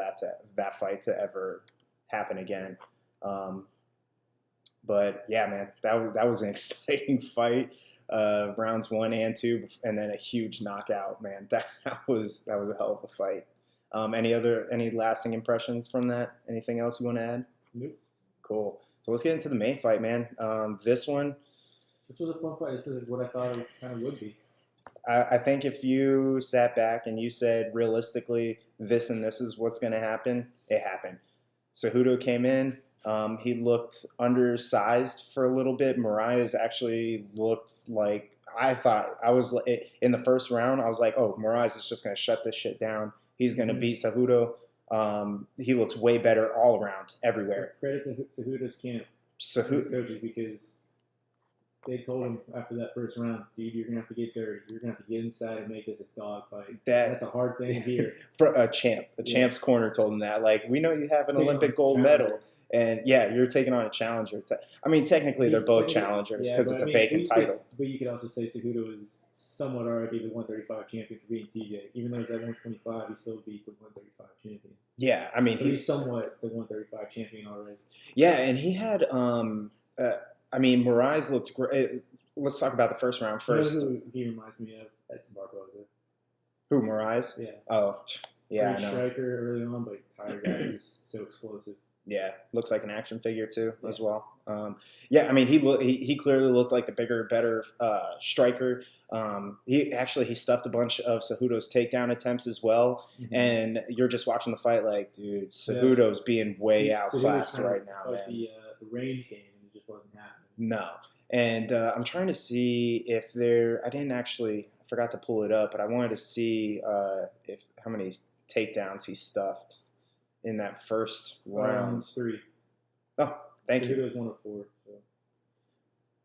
that fight to ever happen again. But yeah, man, that was an exciting fight. Rounds 1 and 2, and then a huge knockout. Man, that was a hell of a fight. Any lasting impressions from that? Anything else you want to add?
Nope.
Cool. So let's get into the main fight, man. This was
a fun fight. This is what I thought it kind of would be.
I think if you sat back and you said, realistically, this and this is what's going to happen, it happened. Cejudo came in. He looked undersized for a little bit. Moraes actually looked like, I thought, in the first round, I was like, oh, Moraes is just going to shut this shit down. He's going to beat Cejudo. He looks way better all around, everywhere.
Credit to Cejudo's camp, his coaches, because they told him after that first round, dude, you're gonna have to get dirty. You're gonna have to get inside and make this a dog fight. That's a hard thing to hear.
For a champ, champ's corner told him that. Like, we know you have an Olympic gold medal, and yeah, you're taking on a challenger. I mean, technically, they're both challengers because it's a vacant title.
But you could also say Cejudo is somewhat already the 135 champion for beating TJ. Even though he's at 125, he still beat the 135 champion.
Yeah, I mean,
so he's somewhat the 135 champion already.
Yeah, and he had, I mean, Moraes looked great. Let's talk about the first round first.
You know who he reminds me of? Edson Barboza.
Who, Moraes?
Yeah.
Oh, yeah,
Great
I know.
Striker early on, but tired guy. He's so explosive.
Yeah, looks like an action figure too as well. Yeah, I mean he clearly looked like the bigger, better striker. He stuffed a bunch of Cejudo's takedown attempts as well, and you're just watching the fight like, dude, Cejudo's being way outclassed right now, man.
The range game, and it just wasn't happening.
No, and I'm trying to see if there. I forgot to pull it up, but I wanted to see if how many takedowns he stuffed in that first round.
3.
Oh, thank you.
It was 1 of 4. So.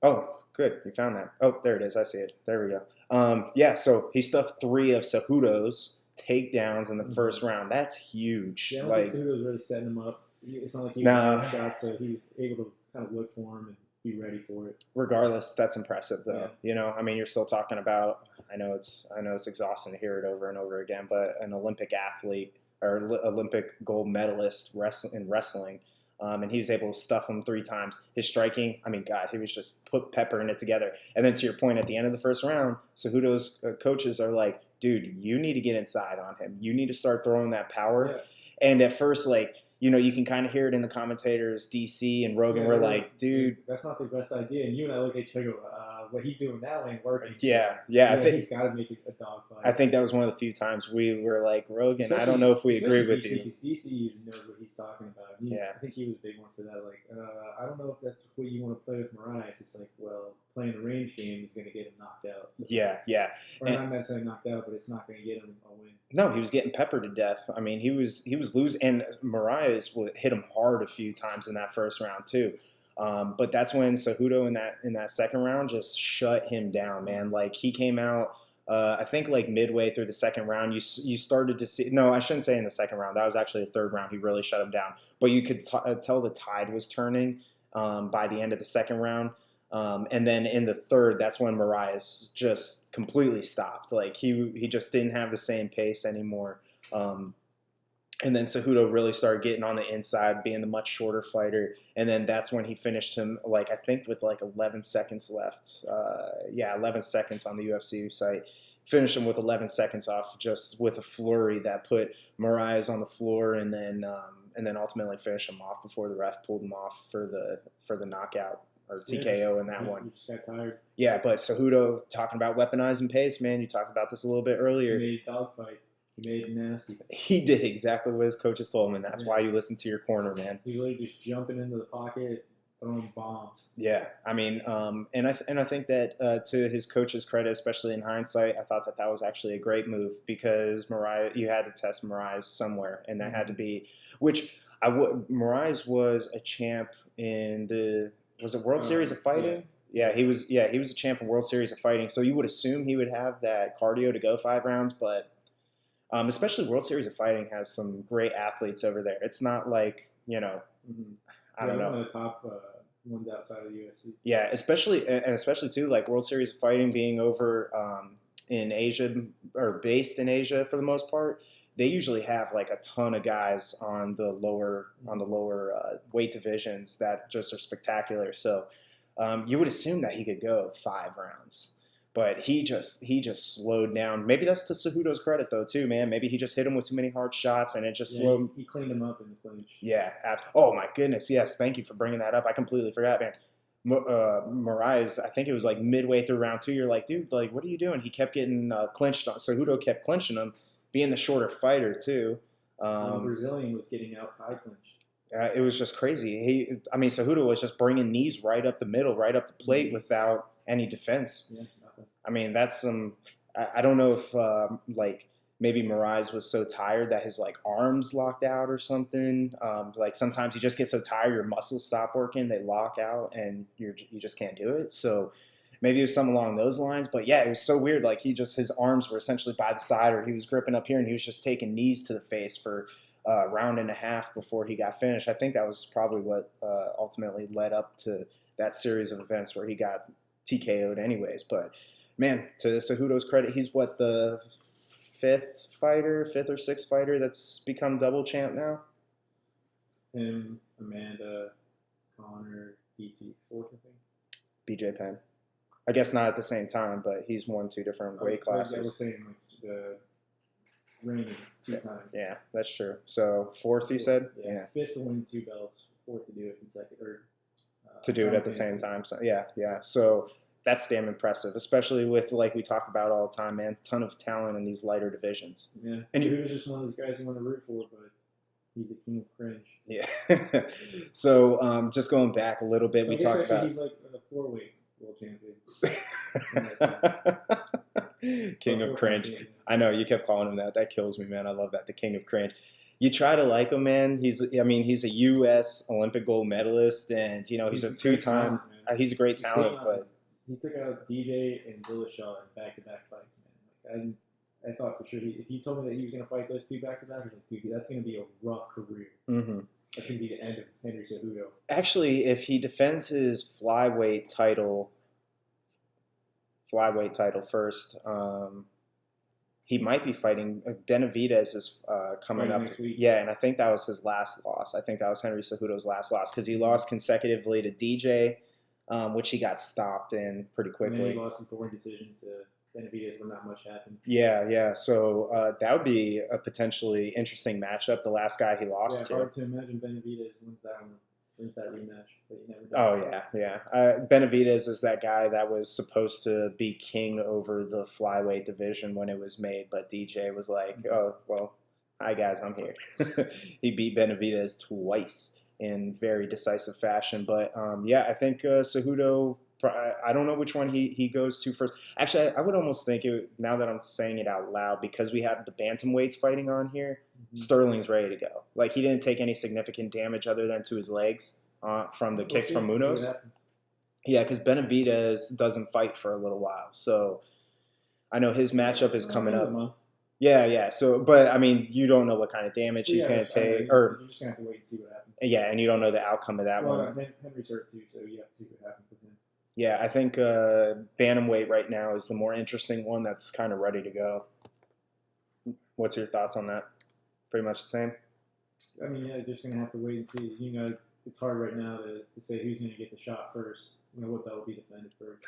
Oh, good. You found that. Oh, there it is. I see it. There we go. Yeah, so he stuffed 3 of Cejudo's takedowns in the first round. That's huge.
Yeah, I don't think Cejudo was really setting him up. It's not like he was shot, so he was able to kind of look for him and be ready for it.
Regardless, that's impressive, though.
Yeah.
You know, I mean, you're still talking about. I know it's exhausting to hear it over and over again, but an Olympic athlete or Olympic gold medalist in wrestling, and he was able to stuff him 3 times. His striking, I mean, God, he was just peppering it together. And then to your point, at the end of the first round, Cejudo's coaches are like, dude, you need to get inside on him. You need to start throwing that power.
Yeah.
And at first, like, you know, you can kind of hear it in the commentators. DC and Rogan were like, dude,
that's not the best idea. And you and I look at each other, what he's doing now ain't working.
Yeah.
I think he's got to make it a dogfight.
I think that was one of the few times we were like, Rogan, I don't know if we agree with you.
DC usually knows what he's talking about. I think he was a big one for that. Like, I don't know if that's what you want to play with Moraes. It's like, well, playing the range game is going to get him knocked out. So.
Yeah.
Or not necessarily knocked out, but it's not going to get him a win.
No, he was getting peppered to death. I mean, he was losing, and Moraes hit him hard a few times in that first round too. But that's when Cejudo in that second round just shut him down, man. Like he came out, I think like midway through the second round, you started to see. No, I shouldn't say in the second round. That was actually the third round. He really shut him down. But you could tell the tide was turning by the end of the second round. And then in the third, that's when Moraes just completely stopped. Like he just didn't have the same pace anymore. And then Cejudo really started getting on the inside, being the much shorter fighter. And then that's when he finished him, like, I think with like 11 seconds left. 11 seconds on the UFC site. Finished him with 11 seconds off, just with a flurry that put Moraes on the floor, and then ultimately finished him off before the ref pulled him off for the knockout or TKO in that one.
You just got tired.
Yeah, but Cejudo, talking about weaponizing pace, man, you talked about this a little bit earlier.
He made a dogfight. He made it nasty.
He did exactly what his coaches told him, and that's why you listen to your corner, man.
He's literally just jumping into the pocket, throwing bombs.
Yeah, I mean, and I think that to his coach's credit, especially in hindsight, I thought that was actually a great move because you had to test Moraes somewhere, and that had to be Moraes was a champ in was it World Series of Fighting? Yeah, he was a champ in World Series of Fighting, so you would assume he would have that cardio to go 5 rounds, but. Especially World Series of Fighting has some great athletes over there. It's not like, I don't know.
One of the top ones outside of the UFC.
Yeah, especially too, like World Series of Fighting being over in Asia or based in Asia for the most part. They usually have like a ton of guys on the lower weight divisions that just are spectacular. So you would assume that he could go 5 rounds. But he just slowed down. Maybe that's to Cejudo's credit, though, too, man. Maybe he just hit him with too many hard shots, and it just slowed.
He cleaned him up in the clinch.
Yeah. Oh, my goodness. Yes, thank you for bringing that up. I completely forgot, man. Moraes, I think it was like midway through round 2. You're like, dude, like, what are you doing? He kept getting clinched on. Cejudo kept clinching him, being the shorter fighter, too.
The Brazilian was getting out tie clinched.
It was just crazy. Cejudo was just bringing knees right up the middle, right up the plate without any defense.
Yeah.
I mean, that's some. I don't know if like maybe Moraes was so tired that his like arms locked out or something. Like sometimes you just get so tired, your muscles stop working, they lock out, and you just can't do it. So maybe it was something along those lines. But yeah, it was so weird. Like his arms were essentially by the side, or he was gripping up here, and he was just taking knees to the face for a round and a half before he got finished. I think that was probably what ultimately led up to that series of events where he got TKO'd anyways. But man, to Cejudo's credit, he's the 5th or 6th fighter that's become double champ now?
Him, Amanda, Connor, DC, 4th, I think.
BJ Penn. I guess not at the same time, but he's won 2 different weight classes.
I was saying, reigning 2 times.
Yeah, that's true. So fourth, you said?
Yeah. Fifth to win 2 belts, fourth to do it consecutive.
To do it at the same time. So yeah. So that's damn impressive, especially with, like we talk about all the time, man, ton of talent in these lighter divisions.
Yeah.
And
he was just one of those guys you want to root for, but he's the king of cringe.
Yeah. So just going back a little bit,
So
we
I guess
talked
actually
about
he's like a 4-weight world champion.
King of cringe. I know you kept calling him that. That kills me, man. I love that. The king of cringe. You try to like him, man. He's a U.S. Olympic gold medalist, and he's a 2-time. He's a great talent, but
he took out DJ and Dillashaw in back-to-back fights, man. Like I thought for sure if you told me that he was going to fight those 2 back-to-back, I was like, dude, that's going to be a rough career.
Mm-hmm.
That's going to be the end of Henry Cejudo.
Actually, if he defends his flyweight title first, he might be fighting Benavidez is coming up
next week.
Yeah, and I think that was his last loss. I think that was Henry Cejudo's last loss because he lost consecutively to DJ, which he got stopped in pretty quickly.
And then he lost in 4 decision to Benavidez when not much happened.
Yeah. So that would be a potentially interesting matchup. The last guy he lost to.
Hard to imagine Benavidez wins that rematch, but you never know.
Oh yeah. Benavidez is that guy that was supposed to be king over the flyweight division when it was made, but DJ was like, "Oh well, hi guys, I'm here." He beat Benavidez twice in very decisive fashion, but I think Cejudo. I don't know which one he goes to first. Actually, I would almost think now that I'm saying it out loud, because we have the bantamweights fighting on here, Sterling's ready to go. Like, he didn't take any significant damage other than to his legs from the kicks from Munoz. Yeah, because Benavidez doesn't fight for a little while. So I know his matchup is coming up. Yeah. So, but I mean, you don't know what kind of damage he's going to take.
You're just going to have to wait and see what happens.
Yeah, and you don't know the outcome of that one.
Henry's hurt too, so you have to see what happens with him.
Yeah, I think bantamweight right now is the more interesting one that's kind of ready to go. What's your thoughts on that? Pretty much the same?
I mean, just going to have to wait and see. It's hard right now to say who's going to get the shot first. What belt will be defended first.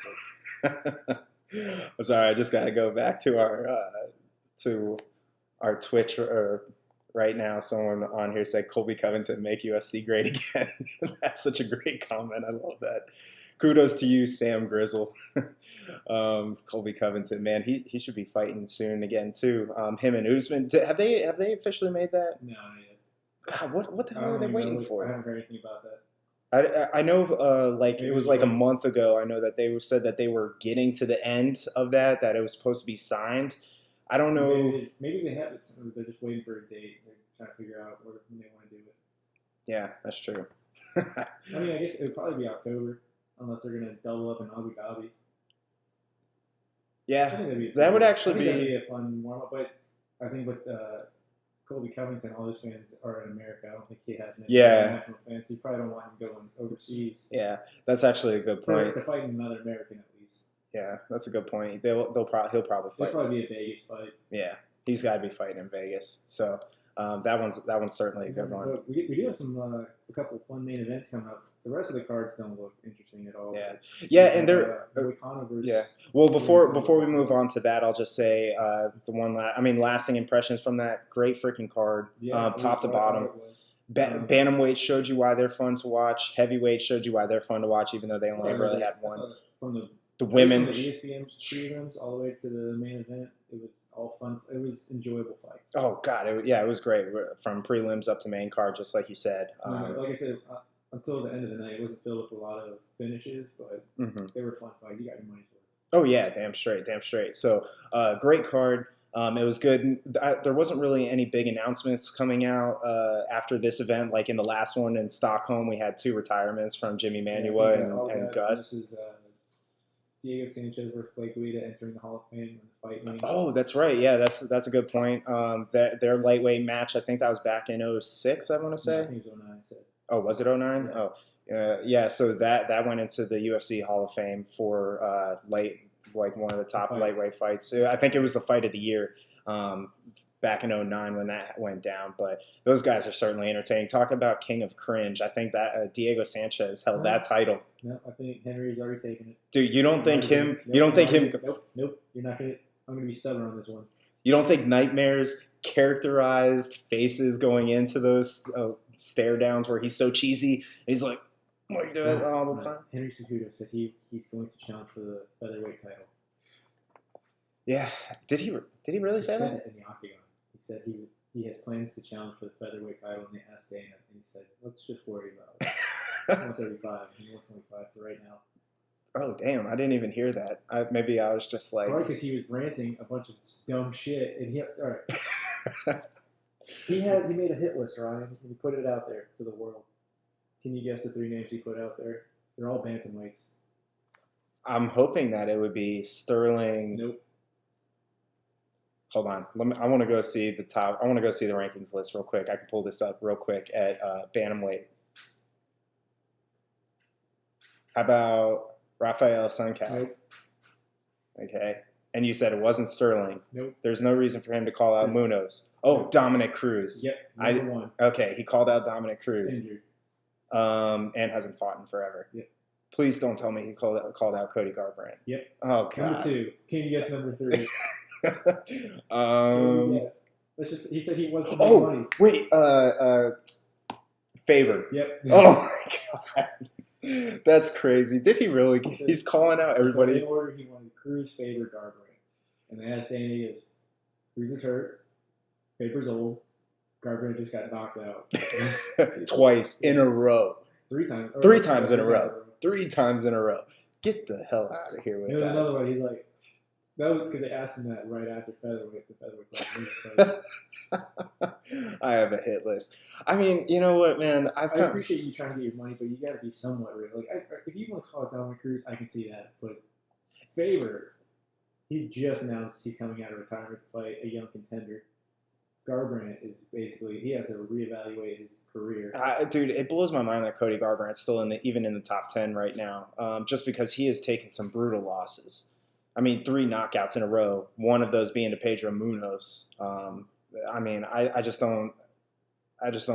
I'm sorry, I just got to go back to our Twitch right now. Someone on here said, Colby Covington, make UFC great again. That's such a great comment. I love that. Kudos to you, Sam Grizzle. Colby Covington, man, he should be fighting soon again too. Him and Usman. Have they officially made that?
No, not yet.
God, what the hell are they waiting for?
I haven't heard anything about that.
I know, it was like a month ago. I know that they said that they were getting to the end of that it was supposed to be signed. I don't know.
Maybe they have it. They're just waiting for a date. They're trying to figure out when they want to do it.
Yeah, that's true.
I mean, I guess it would probably be October. Unless they're going to double up in Abu Dhabi.
Yeah,
I think
that would actually
that'd be a fun warm-up. But I think with Colby Covington, all his fans are in America. I don't think he has many international fans. You probably don't want him going overseas.
Yeah, that's actually a good point.
To fight another American at least.
Yeah, that's a good point. He'll probably fight.
It'll probably be a Vegas fight.
Yeah, he's got to be fighting in Vegas. So that one's certainly a good one.
But we do have a couple fun main events coming up. The rest of the cards don't look interesting at all.
Yeah, and they're
yeah.
Well, before we move on to that, I'll just say lasting impressions from that great freaking card, top to bottom. Bantamweight showed you why they're fun to watch. Heavyweight showed you why they're fun to watch, even though they only really had one.
From
the women,
the ESPN prelims all the way to the main event, it was all fun. It was enjoyable fights.
Oh God, it was great from prelims up to main card, just like you said.
Like I said. Until the end of the night, it wasn't filled with a lot of finishes, but they were fun fights. You got your money's worth.
Oh yeah, damn straight. So, great card. It was good. There wasn't really any big announcements coming out after this event. Like in the last one in Stockholm, we had 2 retirements from Jimmy Manuwa and Gus.
This is Diego Sanchez versus Clay Guida entering the Hall of Fame in the fight ring.
Oh, that's right. Yeah, that's a good point. Their lightweight match, I think that was back in 2006, I want to say.
No, I think it was 2009.
Oh, was it 2009?
Yeah.
Oh, yeah. So that went into the UFC Hall of Fame for one of the top lightweight fights. I think it was the fight of the year back in 2009 when that went down. But those guys are certainly entertaining. Talk about King of Cringe. I think that Diego Sanchez held that title.
No, I think Henry's already taken it.
Dude, you don't think him? You don't think him?
Nope. You're not gonna. I'm gonna be stubborn on this one.
You don't think Nightmare's characterized faces going into those stare downs where he's so cheesy and he's like that all the time?
Henry Cejudo said he's going to challenge for the featherweight title.
Yeah, did he really say that?
In the octagon, he said he has plans to challenge for the featherweight title, and they asked Dana, and he said, "Let's just worry about 135 and 125 for right now."
Oh damn! I didn't even hear that. Maybe I was just like,
probably because he was ranting a bunch of dumb shit, and he made a hit list, Ryan, and he put it out there to the world. Can you guess the 3 names he put out there? They're all bantamweights.
I'm hoping that it would be Sterling.
Nope.
Hold on. I want to go see the top. I want to go see the rankings list real quick. I can pull this up real quick at bantamweight. How about Rafael Sankow?
Nope.
Okay. And you said it wasn't Sterling.
Nope.
There's no reason for him to call out Munoz. Oh, nope. Dominic Cruz.
Yep. Number 1.
Okay, he called out Dominic Cruz.
Injured.
And hasn't fought in forever.
Yep.
Please don't tell me he called out Cody Garbrandt.
Yep.
Oh God.
Number 2. Can you guess number 3?
Yes.
Let's just. He said he wants to make money.
Wait. Faber.
Yep.
Oh my God. That's crazy. Did he really? He's calling out everybody.
In order, he wanted Cruz, Faber, Garbrandt, and they asked Danny, "He goes, Cruz is hurt. Faber's old. Garbrandt just got knocked out
twice in a row.
3 times.
3 times in a row. 3 times in a row. Get the hell out of here with that.
There was another one. He's like, that was because they asked him that right after featherweight. The featherweight fight.
I have a hit list. I mean, you know what, man?
I appreciate you trying to get your money, but you got to be somewhat real. Like, if you want to call it Dominic Cruz, I can see that. But Faber, he just announced he's coming out of retirement to fight a young contender. Garbrandt is basically, he has to reevaluate his career.
Dude, it blows my mind that Cody Garbrandt's still even in the top 10 right now, just because he has taken some brutal losses. I mean, 3 knockouts in a row, one of those being to Pedro Munoz. I mean, I just don't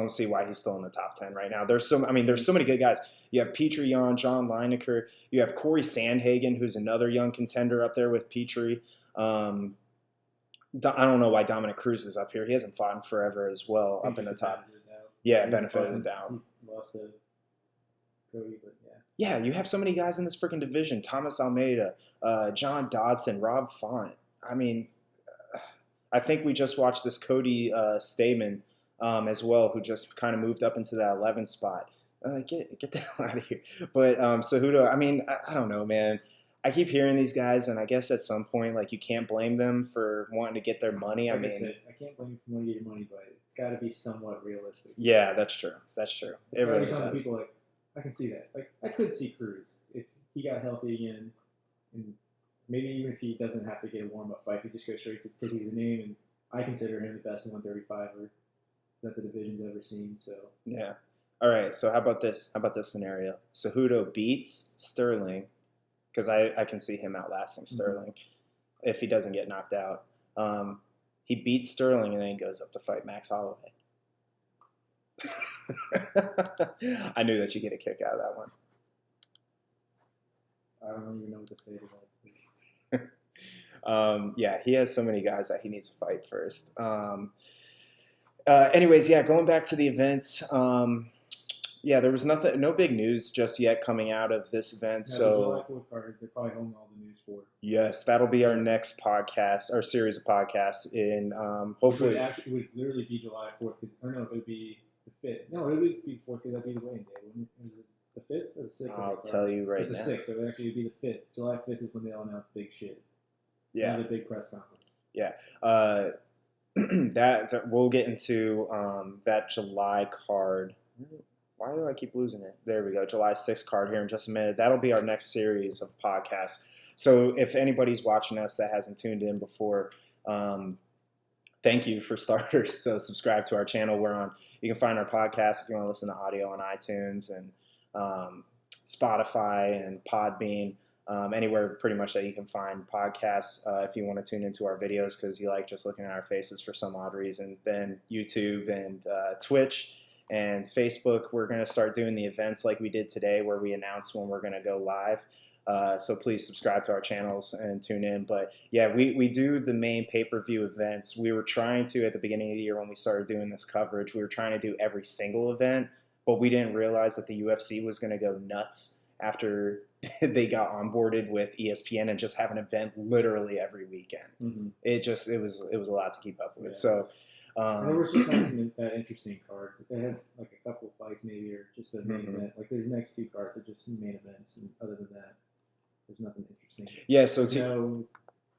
see why he's still in the top 10 right now. There's so many good guys. You have Petrie Yan, John Lineker. You have Corey Sandhagen, who's another young contender up there with Petrie. I don't know why Dominic Cruz is up here. He hasn't fought in forever as well, up in the top. Yeah, benefit of the doubt.
Lost to Cody, but yeah.
Yeah, you have so many guys in this freaking division. Thomas Almeida, John Dodson, Rob Font. I mean, I think we just watched this Cody Stamen as well, who just kind of moved up into that 11th spot. Get the hell out of here. But Cejudo, I mean, I don't know, man. I keep hearing these guys, and I guess at some point, like, you can't blame them for wanting to get their money.
Like I said, I can't blame you for wanting to get your money, but it's got to be somewhat realistic.
Yeah, that's true. That's true.
It really does. People like, I can see that. Like, I could see Cruz if he got healthy again, and maybe even if he doesn't have to get a warm-up fight, he just goes straight to because he's a name, and I consider him the best 135er that the division's ever seen. So
yeah. All right. So how about this? How about this scenario? Cejudo beats Sterling. Because I can see him outlasting Sterling if he doesn't get knocked out. He beats Sterling and then he goes up to fight Max Holloway. I knew that you'd get a kick out of that one.
I don't even know what to say to that.
Yeah, he has so many guys that he needs to fight first. Anyways, yeah, going back to the events. Yeah, there was no big news just yet coming out of this event.
Yeah,
so
the July 4th card, they're probably holding all the news for it.
Yes, that'll be our next podcast, our series of podcasts. In hopefully,
it would literally be July 4th. Or no, it would be the 5th. No, it would be the 4th because that'd be the weigh-in day. Wouldn't it? Is it the 5th or the 6th?
I'll tell you right now.
It's the 6th, so it actually would be the 5th. July 5th is when they'll announce big shit.
Yeah,
the big press conference.
Yeah. That we'll get into that July card. Why do I keep losing it? There we go. July 6th card here in just a minute. That'll be our next series of podcasts. So if anybody's watching us that hasn't tuned in before, thank you for starters. So subscribe to our channel. You can find our podcast if you want to listen to audio on iTunes and Spotify and Podbean. Anywhere pretty much that you can find podcasts if you want to tune into our videos because you like just looking at our faces for some odd reason. Then YouTube and Twitch and Facebook, we're going to start doing the events like we did today where we announce when we're going to go live. So please subscribe to our channels and tune in. But yeah, we do the main pay-per-view events. We were trying to, at the beginning of the year when we started doing this coverage, we were trying to do every single event, but we didn't realize that the UFC was going to go nuts after they got onboarded with ESPN and just have an event literally every weekend.
Mm-hmm.
It was a lot to keep up with.
Yeah.
So
and there was just not some interesting cards. They had like a couple of fights maybe, or just a main event. Like these next two cards are just main events, and other than that, there's nothing interesting.
Yeah, so
no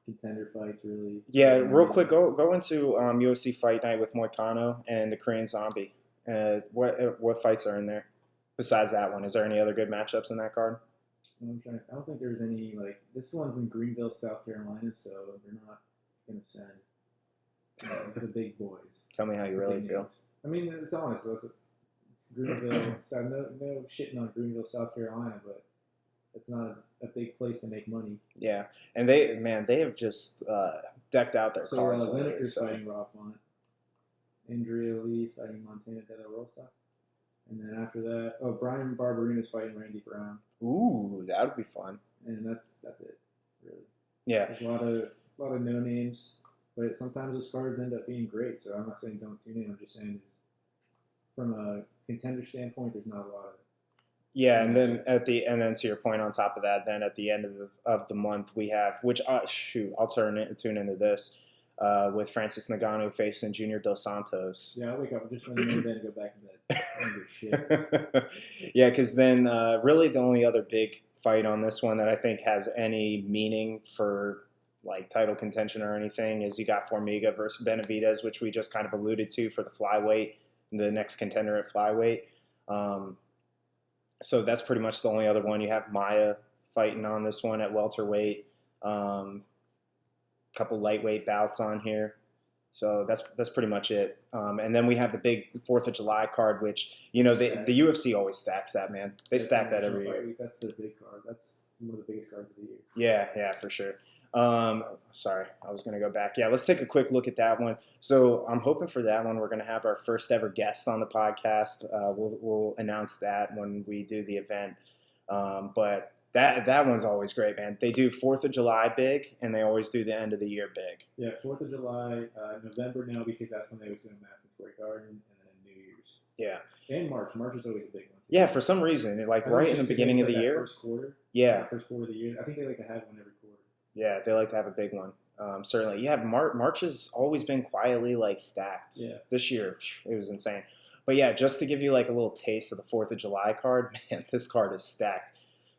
contender fights really.
Yeah, real quick, go into UFC Fight Night with Moicano and the Korean Zombie. What fights are in there besides that one? Is there any other good matchups in that card?
I don't think there's any, like, this one's in Greenville, South Carolina, so they're not going to send the big boys.
Tell me how you really feel.
I mean, it's honest. It's Greenville. So no shitting on Greenville, South Carolina, but it's not a big place to make money.
Yeah, and they have just decked out their cards.
Lineker's fighting Rob Font. Andrea Lee's fighting Montana De La Rosa. And then after that, Brian Barberina's fighting Randy Brown.
Ooh, that would be fun.
And that's it, really.
Yeah.
There's a lot of no names, but sometimes those cards end up being great. So I'm not saying don't tune in. I'm just saying from a contender standpoint, there's not a lot of.
Yeah, and then to your point, on top of that, then at the end of the month we have, which I'll tune into this. With Francis Ngannou facing Junior Dos Santos.
Yeah, I'll wake up just when the main event and go back to bed.
Yeah, because then really the only other big fight on this one that I think has any meaning for like title contention or anything is you got Formiga versus Benavidez, which we just kind of alluded to for the flyweight, the next contender at flyweight. So that's pretty much the only other one. You have Maya fighting on this one at welterweight. Couple lightweight bouts on here, so that's pretty much it. And then we have the big 4th of July card, which the UFC always stacks that, man. They stack that every year.
That's their big card. That's one of the biggest cards of the year.
Yeah, for sure. Sorry, I was gonna go back. Yeah, let's take a quick look at that one. So I'm hoping for that one we're gonna have our first ever guest on the podcast. We'll announce that when we do the event. But that one's always great, man. They do 4th of July big, and they always do the end of the year big.
Yeah, 4th of July, November now, because that's when they always go to Madison Square Garden, and then New Year's.
Yeah.
And March. March is always a big one.
Yeah, for some reason, like right in the beginning of the year.
First quarter.
Yeah.
First quarter of the year. I think they like to have one every quarter.
Yeah, they like to have a big one. Certainly. Yeah, March has always been quietly like stacked.
Yeah.
This year, it was insane. But yeah, just to give you like a little taste of the 4th of July card, man, this card is stacked.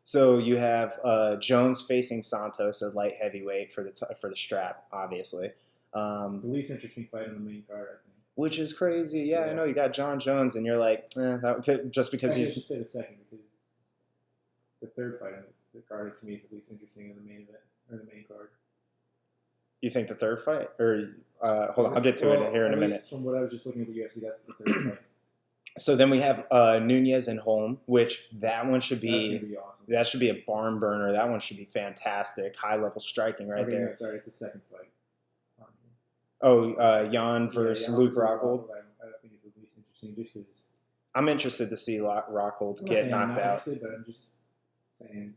So you have Jones facing Santos at light heavyweight for the strap, obviously.
The least interesting fight on the main card, I think.
Which is crazy. Yeah, I know. You got John Jones, and you're like, just because
I should say the second, because the third fight on the card to me is the least interesting in the main event or the main card.
You think the third fight, or hold on, I'll get to it here in a minute.
From what I was just looking at the UFC, that's the third fight.
So then we have Nunez and Holm, which that one should be
awesome.
That should be a barn burner. That one should be fantastic. High level striking right there.
No, sorry, it's the second fight.
Jan versus Luke Rockhold.
I think it's the least interesting, just because.
I'm interested to see Rockhold get knocked out.
But I'm just saying.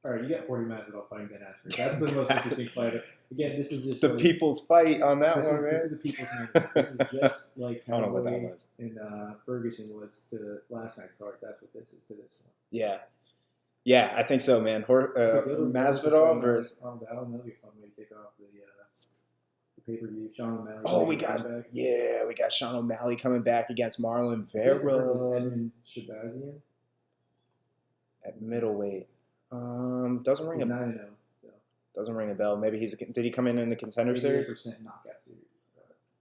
All right, you got 40 Masvidal fighting Ben Askren. That's the most interesting fight. Again, this is just
the people's fight on that one, man.
This is the people's fight. This is just like
I don't know what that was.
And Ferguson was to last night's card. That's what this is to this one.
Yeah, I think so, man. Masvidal versus.
That'll be a fun way to take off the pay-per-view. Sean O'Malley.
Oh, we got Sean O'Malley coming back against Marlon Vera.
Edmund Shabazian
at middleweight. Doesn't ring a bell. Doesn't ring a bell. Maybe did he come in the contender series?
88% knockout series.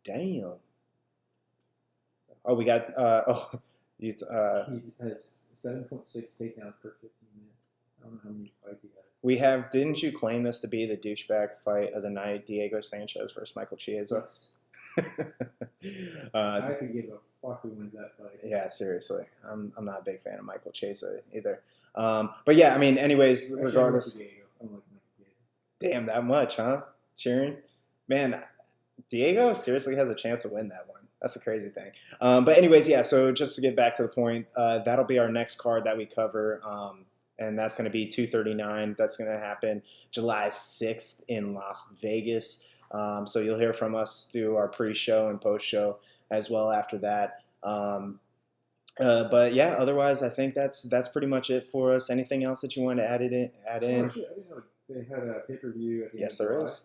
Damn. Oh, we got
he has 7.6 takedowns per 15 minutes. I don't know how many fights he has.
Didn't you claim this to be the douchebag fight of the night, Diego Sanchez versus Michael Chiesa?
Yes. I could give a fuck who wins that fight.
Yeah, seriously. I'm not a big fan of Michael Chiesa either. But yeah, I mean, anyways,
actually,
regardless.
I don't like Michael Chiesa.
Damn, that much, huh? Cheering? Man, Diego seriously has a chance to win that one. That's a crazy thing. But anyways, yeah, so just to get back to the point, that'll be our next card that we cover. and that's going to be 239. That's going to happen July 6th in Las Vegas. So you'll hear from us, do our pre-show and post-show as well after that. But yeah, otherwise, I think that's pretty much it for us. Anything else that you want to add in?
Oh, shit, I didn't know they had a pay-per-view at the end
Yes,
of
there
July.
is.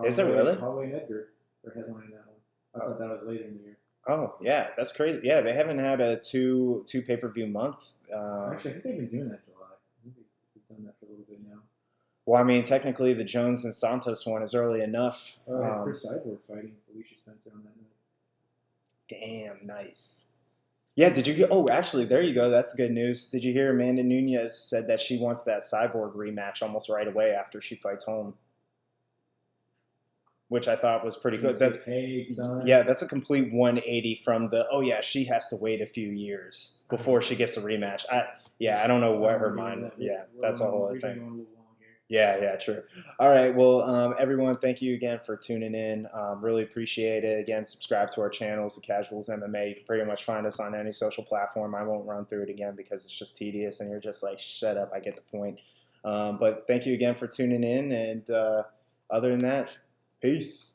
Is there really?
Holloway and Edgar are headlining that one. I thought that was later in the year.
Oh yeah, that's crazy. Yeah, they haven't had a two pay-per-view month.
Actually, I think they've been doing that in July. I think they've done that for a little bit now.
Well, I mean, technically, the Jones and Santos one is early enough.
Chris Cyborg fighting Felicia Spencer on that night.
Damn, nice. Yeah, did you get? Oh, actually, there you go. That's good news. Did you hear Amanda Nunez said that she wants that Cyborg rematch almost right away after she fights Holm, which I thought was pretty good. That's
paid, son.
yeah, that's a complete 180 from the oh yeah, she has to wait a few years before she gets a rematch. I don't know what her mind. Yeah, that's a whole other thing. Yeah, true. All right, well, everyone, thank you again for tuning in. Really appreciate it. Again, subscribe to our channels, The Casuals MMA. You can pretty much find us on any social platform. I won't run through it again because it's just tedious, and you're just like, shut up, I get the point. But thank you again for tuning in, and other than that, peace.